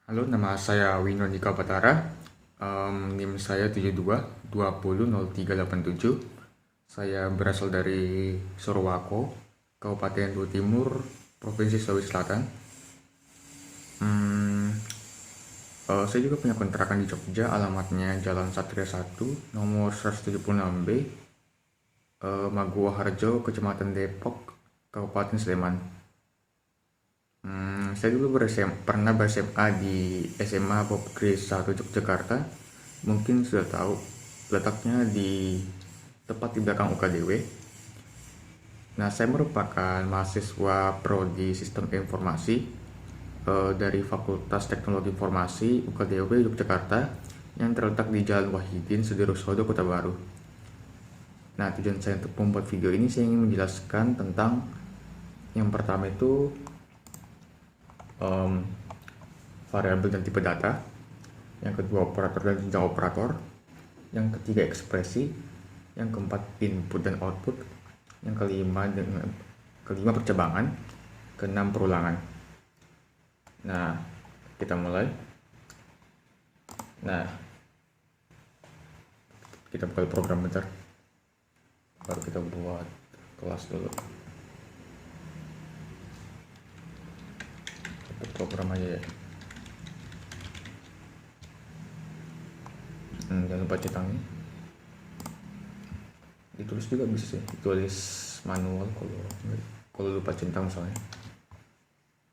Halo, nama saya Winodika Batara. NIM saya 72 20 0387. Saya berasal dari Sorowako, Kabupaten Luwu Timur, Provinsi Sulawesi Selatan. Saya juga punya kontrakan di Jogja, alamatnya Jalan Satria 1, nomor 176B, Maguwo Harjo, Kecamatan Depok, Kabupaten Sleman. Saya dulu pernah ber-SMA di SMA Bob Grace 1 Yogyakarta. Mungkin sudah tahu, letaknya di tepat di belakang UKDW. Nah, saya merupakan mahasiswa Prodi Sistem Informasi dari Fakultas Teknologi Informasi UKDW Yogyakarta yang terletak di Jalan Wahidin Sudirosodo, Kota Baru. Nah, tujuan saya untuk membuat video ini, saya ingin menjelaskan tentang yang pertama itu variabel dan tipe data, yang kedua operator dan jenjang operator, yang ketiga ekspresi, yang keempat input dan output, yang kelima percabangan, keenam perulangan. Nah, kita mulai. Nah, kita buka program bentar, baru kita buat kelas dulu. Kita program aja ya. Jangan lupa centangnya. Ditulis juga bisa sih, ditulis manual kalau lupa centang misalnya.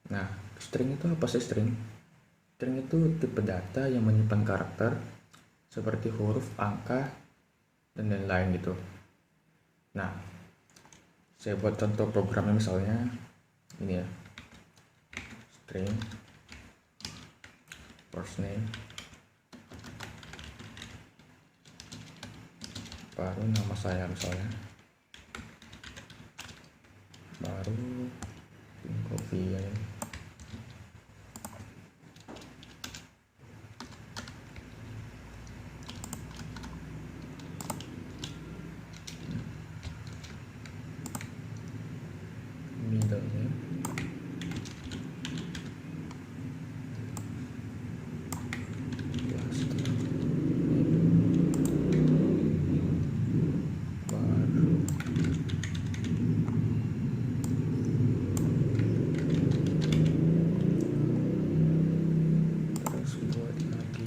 Nah, string itu apa sih string? String itu tipe data yang menyimpan karakter seperti huruf, angka, dan lain-lain gitu. Nah, saya buat contoh programnya misalnya ini ya, string first name, baru nama saya misalnya, baru copy ya. Middle name, last baru terus buat lagi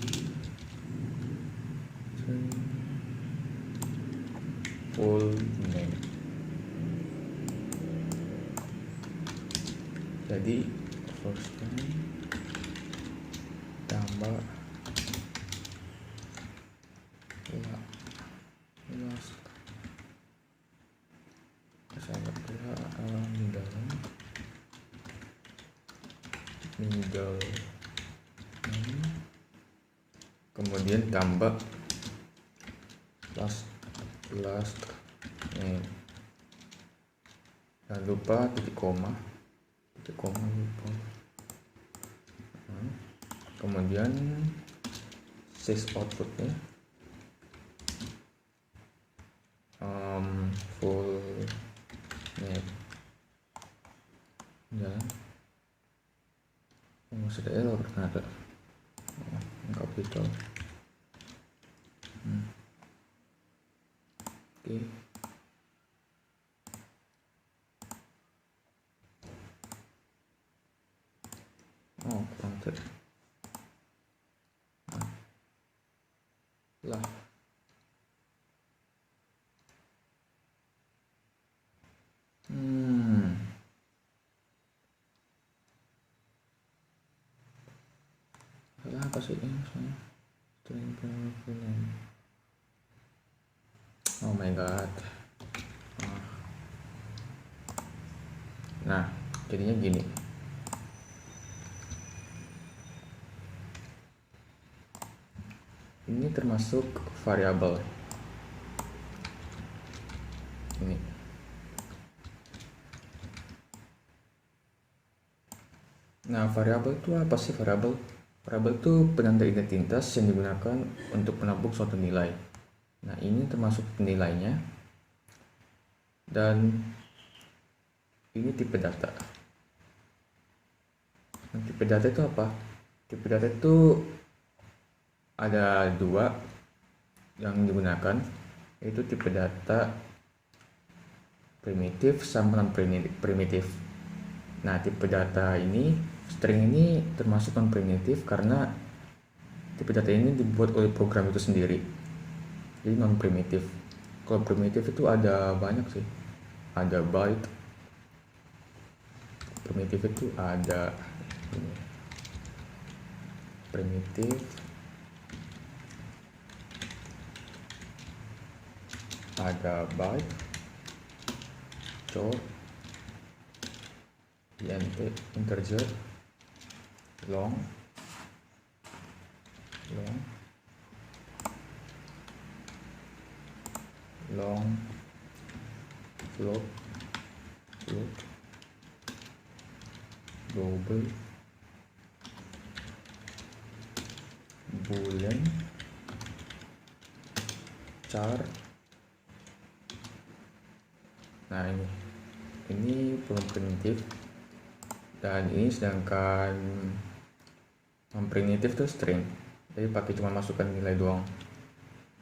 full name. Jadi first name tambah last sama pula middle name, kemudian tambah last name. Jangan lupa titik koma lupa. Kemudian sys outputnya full name ya. Masih ada error ternyata, capital. Oke. Prompted lah. Apa sih ini misalnya string name. Oh my god. Nah, jadinya gini. Ini termasuk variabel. Ini. Nah, variabel itu apa sih variabel? Variabel itu penanda identitas yang digunakan untuk menampung suatu nilai. Nah, ini termasuk nilainya. Dan ini tipe data. Nah, tipe data itu apa? Tipe data itu ada dua yang digunakan, yaitu tipe data primitif sama non primitif. Nah, tipe data ini, string ini termasuk non primitif karena tipe data ini dibuat oleh program itu sendiri, jadi non primitif. Kalau primitif itu ada banyak sih, ada byte primitif, itu ada ini, primitif ada byte, short, int, integer, long, float, global, boolean, char. Nah, ini belum primitif, dan ini sedangkan non primitif tuh string, jadi pakai cuma masukkan nilai doang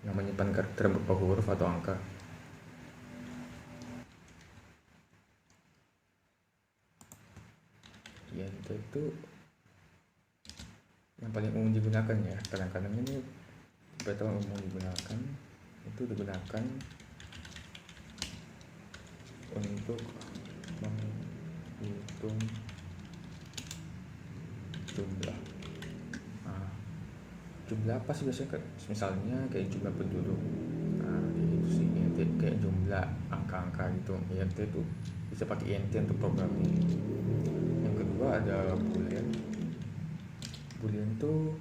yang menyimpan karakter berupa huruf atau angka. Int itu yang paling umum digunakan ya, kadang-kadang ini betul umum digunakan, itu digunakan untuk menghitung jumlah. Nah, jumlah apa sih biasanya, misalnya kayak jumlah penduduk. Nah, itu sih int, kayak jumlah angka-angka gitu. Int itu bisa pakai int untuk program ini. Yang kedua ada boolean. Boolean tuh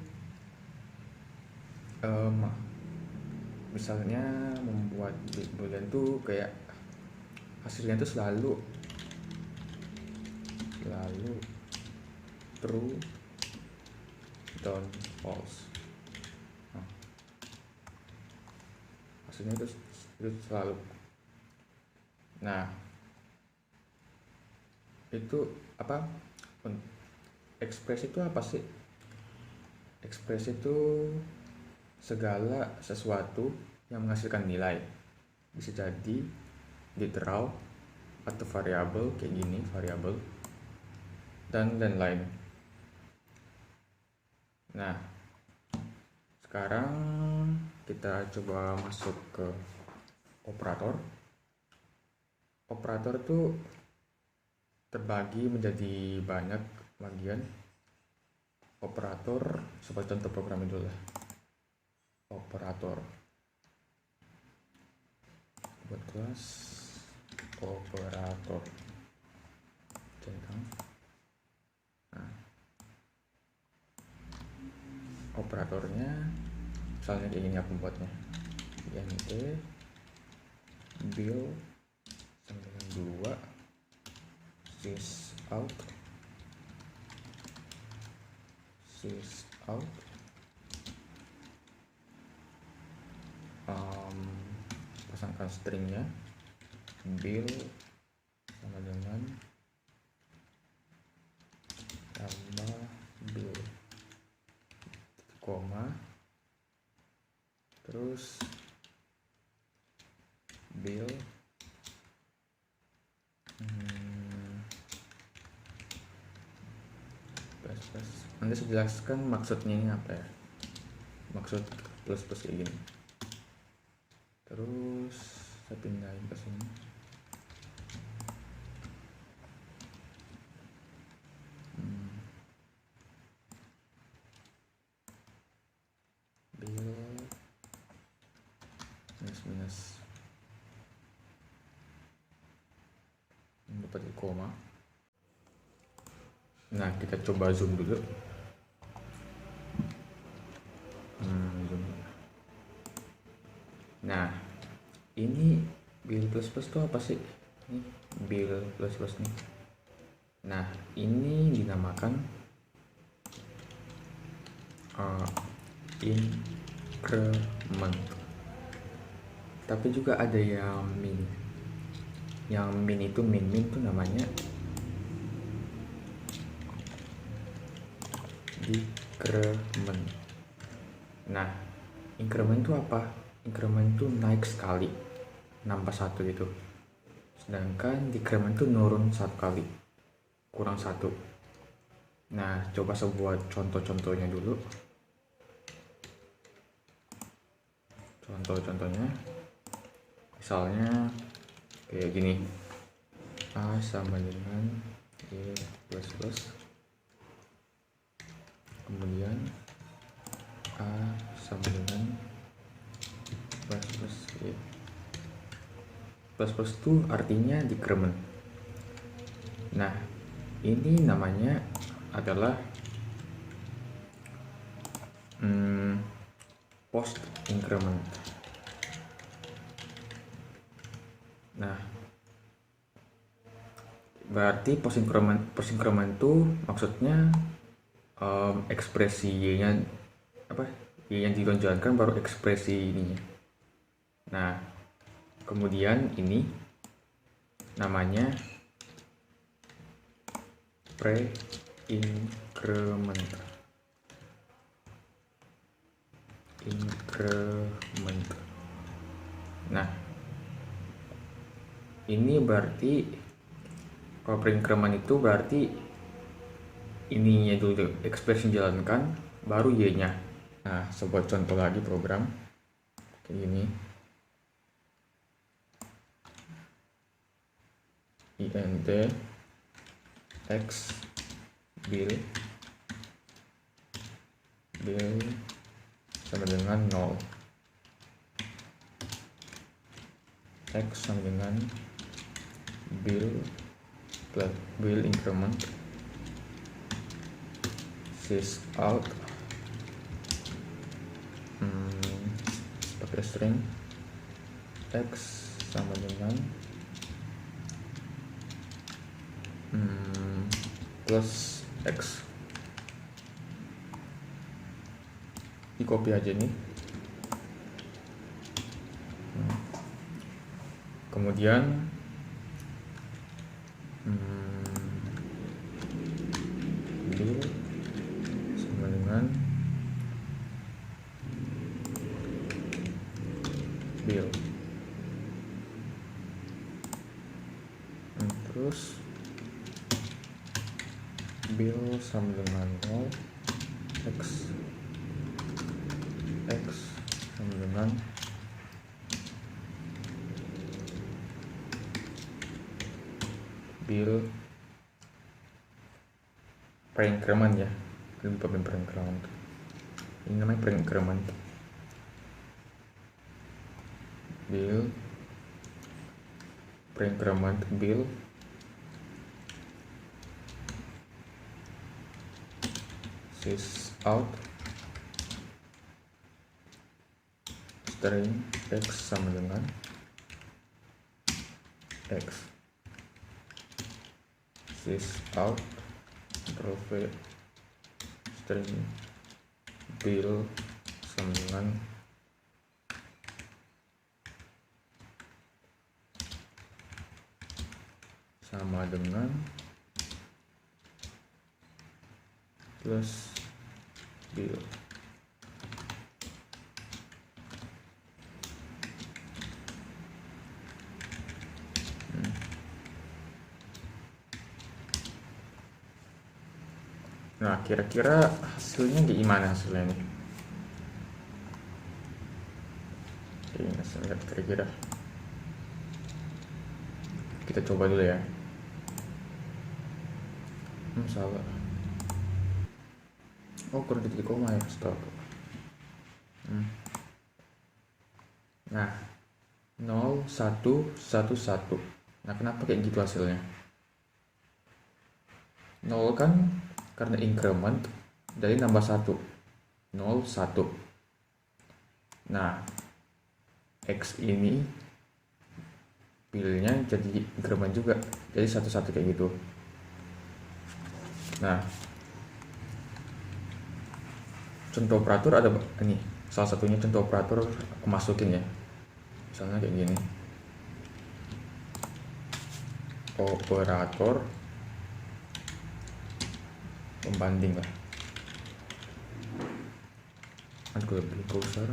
misalnya membuat boolean tuh kayak hasilnya tuh selalu true dan false. Nah, hasilnya itu selalu. Nah, itu apa, ekspresi itu apa sih? Ekspresi itu segala sesuatu yang menghasilkan nilai, bisa jadi literal atau variabel kayak gini, variabel dan lain-lain. Nah, sekarang kita coba masuk ke operator. Operator itu terbagi menjadi banyak bagian. Operator seperti contoh program itu lah. Operator buat kelas operator centang. Nah, operatornya misalnya kayak gini aku buatnya, int build sama dengan 2 sysout pasangkan stringnya, build sama dengan tambah build, koma, terus build plus. Nanti saya jelaskan maksudnya ini apa ya, maksud plus kayak gini. Terus saya pindahin ke sini. Build minus dapat koma. Nah, kita coba zoom dulu. Zoom. Nah, ini build plus itu apa sih? Ini build plus nih. Nah, ini dinamakan increment. Tapi juga ada yang min. Yang min itu min tuh namanya Decrement. Nah, increment itu apa? Increment itu naik sekali, nambah satu gitu. Sedangkan decrement itu nurun satu kali, kurang satu. Nah, coba sebuah contoh-contohnya dulu. Contoh-contohnya, misalnya kayak gini. A sama dengan Y plus plus. Kemudian A sama dengan plus plus Y. Plus plus itu artinya decrement. Nah, ini namanya adalah post increment. Nah, berarti post increment itu maksudnya ekspresi Y-nya apa? Y yang ditonjolkan baru ekspresi ininya. Nah, kemudian ini namanya pre-increment. Nah, ini berarti kalau pre-increment itu berarti ininya dulu ekspresi dijalankan baru Y-nya. Nah, sebuah contoh lagi program kayak gini. int x bill sama dengan 0, x sama dengan bill increment sys out pakai string x sama dengan plus x. Di copy aja nih. Kemudian bill sama dengan bill. Terus bill sama dengan 0, x sama dengan bill pre-increment ya, lebih pakai pre-increment. Ini namanya pre-increment. Bill pre-increment bill sys out string x sama dengan x. Sys out Ctrl V string bill sama dengan plus bill. Nah, kira-kira hasilnya gimana hasilnya nih? Oke, lihat kira-kira. Kita coba dulu ya. Salah. Oh, kurang titik koma ya, stop. Nah, 0 1 1 1. Nah, kenapa kayak gitu hasilnya? 0 kan karena increment dari nambah 1. 0 1. Nah, x ini pilihnya jadi increment juga, jadi 1 1 kayak gitu. Nah, contoh operator ada ini, salah satunya contoh operator aku masukin ya, misalnya kayak gini, operator pembanding lah, Aduh, lebih besar,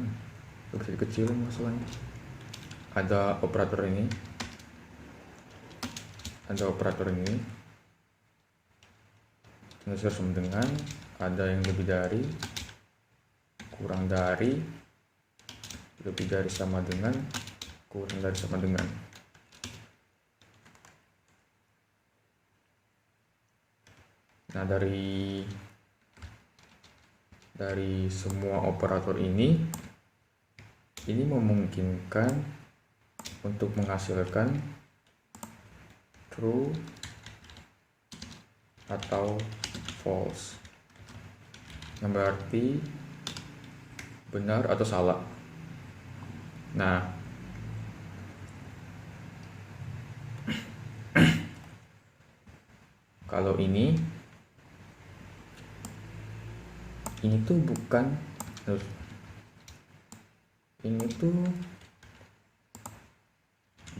bisa dikecilin masalahnya. Ada operator ini, besar sama dengan, ada yang lebih dari, kurang dari, lebih dari sama dengan, kurang dari sama dengan. Nah, dari semua operator ini memungkinkan untuk menghasilkan true atau false, yang berarti benar atau salah. Nah, kalau ini tuh bukan, ini tuh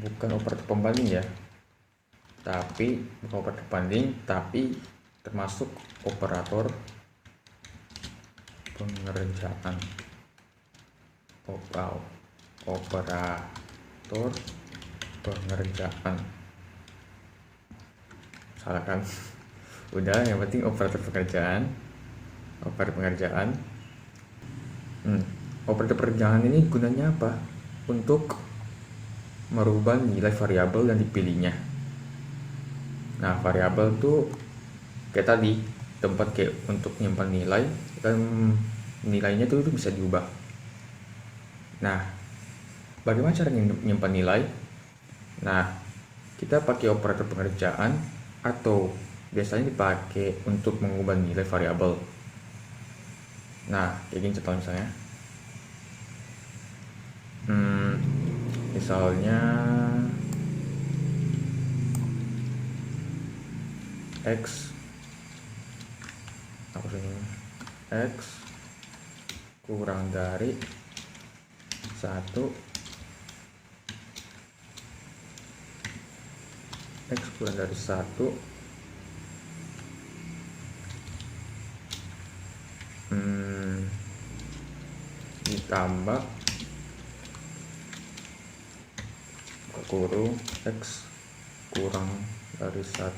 bukan operator pembanding ya, tapi bukan operator pembanding, tapi termasuk operator pengerjaan. Operator pengerjaan, salah kan? Udah, yang penting operator pengerjaan. Operator pengerjaan ini gunanya apa? Untuk merubah nilai variabel yang dipilihnya. Nah, variabel tuh kayak tadi, tempat kayak untuk nyimpan nilai, dan nilainya tuh bisa diubah. Nah, bagaimana cara nyimpan nilai? Nah, kita pakai operator pengerjaan, atau biasanya dipakai untuk mengubah nilai variabel. Nah, kayak gini contoh misalnya. Misalnya X kurang dari 1, X kurang dari 1 ditambah kurung X kurang dari 1.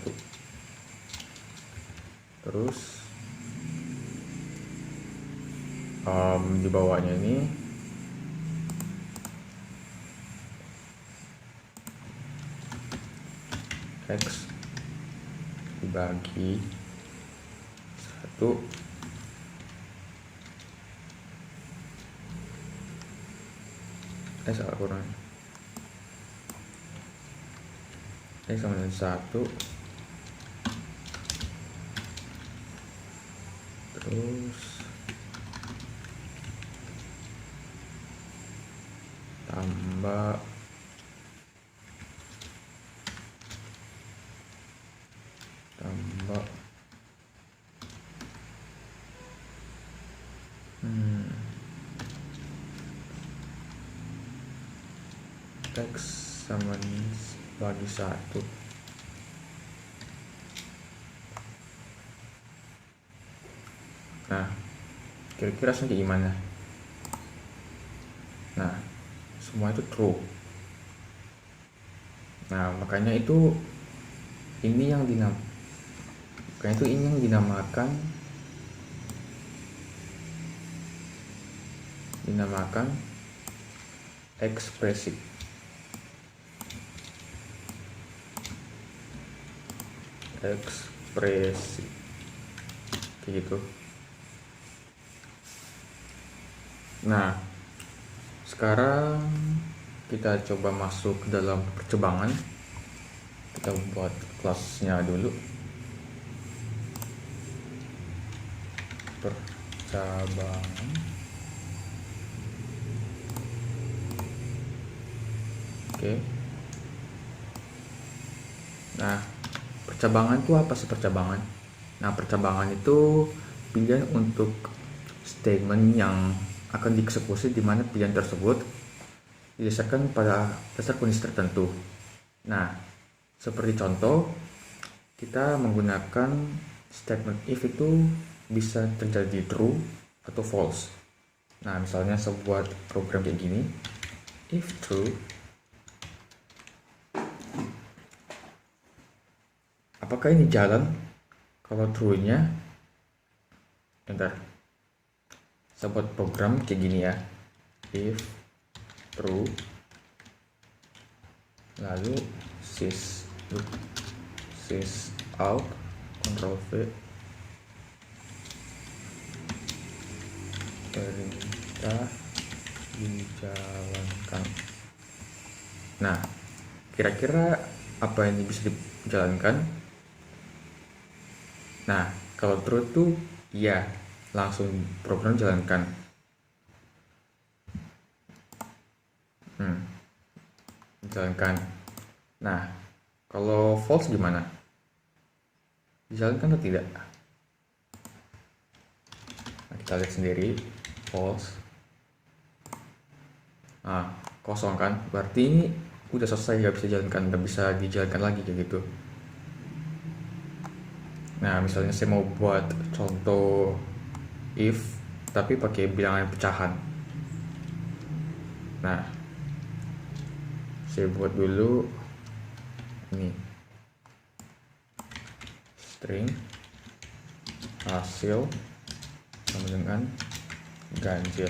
Terus di bawahnya ini X dibagi 1 salah, kurang X sama dengan 1, terus tambah X sama bagi 1. Nah, kira-kira hasilnya gimana? Nah, semua itu true. Nah, makanya ini yang dinamakan ekspresi. Kayak gitu. Nah, sekarang kita coba masuk ke dalam percabangan. Kita buat kelasnya dulu. Percabangan. Oke. Nah, percabangan itu apa sih percabangan? Nah, percabangan itu pilihan untuk statement yang akan dieksekusi di mana pilihan tersebut didasarkan pada dasar kondisi tertentu. Nah, seperti contoh, kita menggunakan statement if itu bisa terjadi true atau false. Nah, misalnya sebuah program kayak gini, if true, apakah ini jalan? Kalau true-nya, bentar, sebuah program kayak gini ya, if true, lalu sys out, Ctrl V, perintah dijalankan. Nah, kira-kira apa ini bisa dijalankan? Nah, kalau true tuh iya, langsung program jalankan. Jalankan. Nah, kalau false gimana? Dijalankan atau tidak? Nah, kita lihat sendiri, false. Nah, kosong kan? Berarti ini udah selesai, nggak bisa jalankan, nggak bisa dijalankan lagi kayak gitu. Nah, misalnya saya mau buat contoh if tapi pakai bilangan pecahan. Nah, saya buat dulu ini string hasil sama dengan ganjil.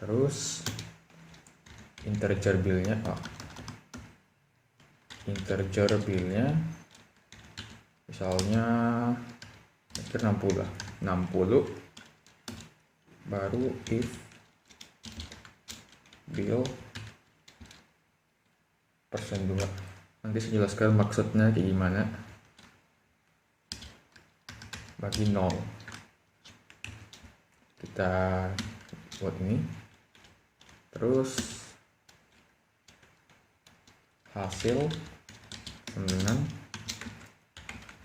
Terus integer bill-nya misalnya 60 lah, 60, baru if bill persen 2. Nanti saya jelaskan maksudnya kayak gimana. Bagi 0, kita buat ini, terus hasil dengan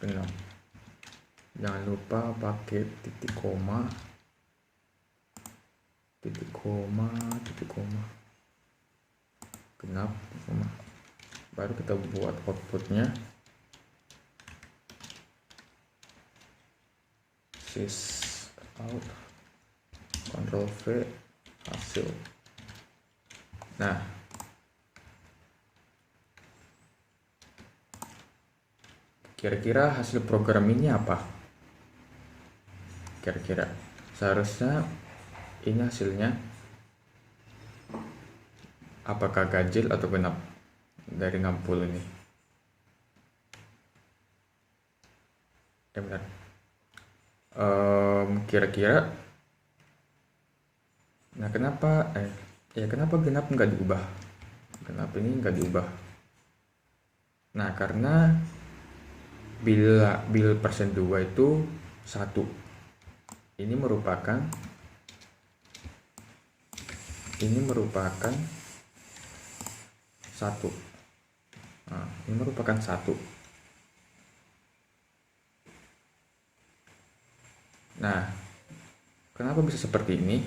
genap. Jangan lupa pakai titik koma, genap, koma. Baru kita buat outputnya sys out, Ctrl V, hasil. Nah, kira-kira hasil program ini apa? Kira-kira seharusnya ini hasilnya apakah ganjil atau genap dari 60 ini? Benar. Kira-kira, nah kenapa kenapa genap nggak diubah? Genap ini nggak diubah. Nah, karena bill persen 2 itu 1. Ini merupakan 1. Nah, ini merupakan 1. Nah, kenapa bisa seperti ini?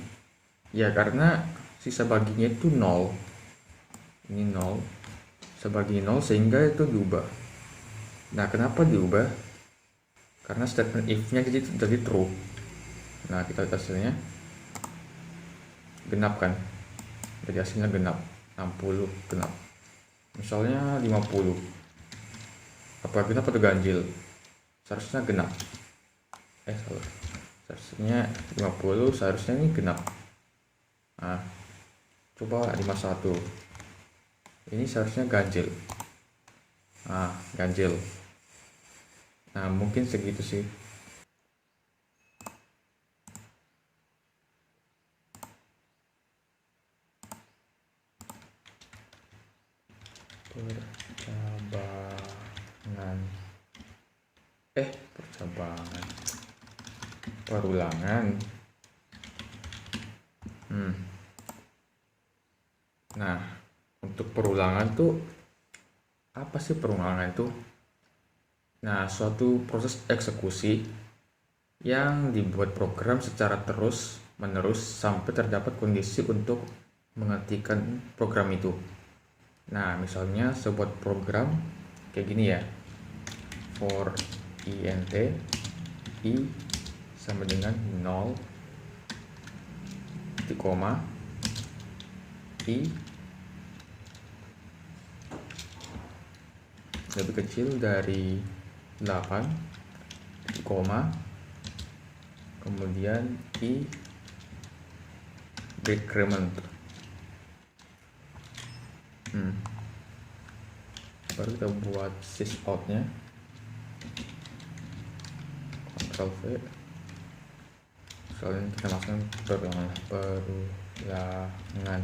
Ya karena sisa baginya itu 0. Ini 0, sebagi 0 sehingga itu diubah. Nah, kenapa diubah? Karena statement if-nya jadi true. Nah, kita lihat hasilnya genap kan? Jadi hasilnya genap, 60 genap. Misalnya 50. Apa genap atau ganjil? Seharusnya genap. Salah. Seharusnya 50, seharusnya ini genap. Nah, coba 51. Ini seharusnya ganjil. Nah, ganjil. Nah, mungkin segitu sih. Perulangan. Nah, untuk perulangan tuh apa sih perulangan itu? Nah, suatu proses eksekusi yang dibuat program secara terus menerus sampai terdapat kondisi untuk menghentikan program itu. Nah, misalnya sebuah program kayak gini ya, for int i sama dengan 0 titik koma, I lebih kecil dari 8, titik koma, kemudian I decrement. Baru kita buat sysout-nya, Ctrl V. Soalnya kita masukkan perulangan.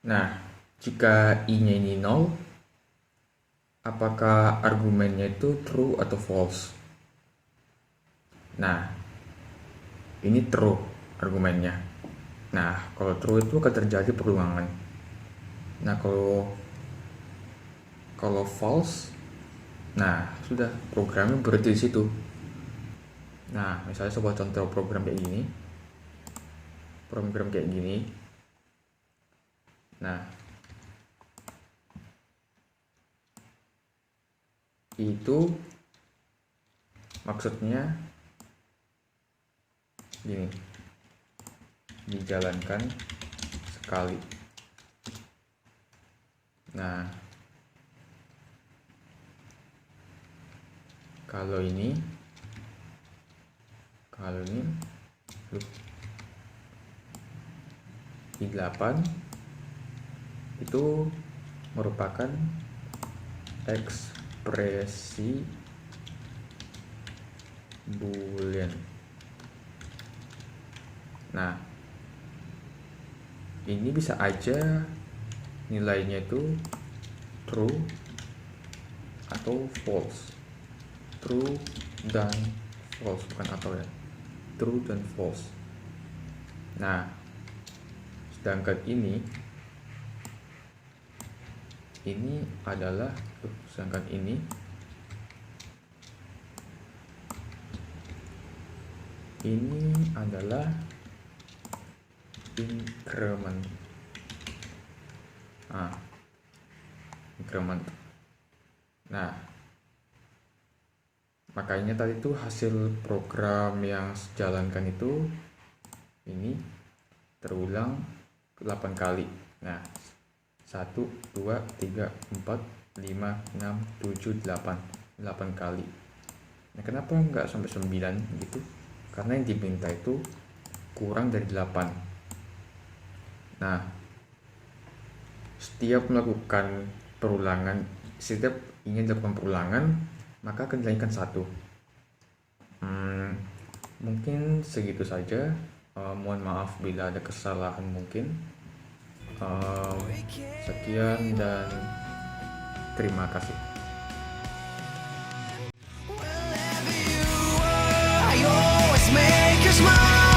Nah, jika I-nya ini 0, apakah argumennya itu true atau false? Nah, ini true argumennya. Nah, kalau true itu akan terjadi perulangan. Nah, kalau false, nah sudah, programnya berhenti di situ. Nah, misalnya sebuah contoh program kayak gini. Nah, itu maksudnya gini, dijalankan sekali. Nah, kalau ini I8 itu merupakan ekspresi boolean. Nah, ini bisa aja nilainya itu true atau false. True dan false, bukan atau ya. True dan false. Nah, sedangkan ini adalah increment. Increment. Nah, makanya tadi itu hasil program yang jalankan itu ini terulang 8 kali. Nah, 1, 2, 3, 4, 5, 6, 7, 8 kali. Nah, kenapa nggak sampai 9 gitu? Karena yang diminta itu kurang dari 8. Nah, setiap ingin dilakukan perulangan, maka akan dilanjutkan 1. Mungkin segitu saja. Mohon maaf bila ada kesalahan mungkin. Sekian dan terima kasih. I always make you smile.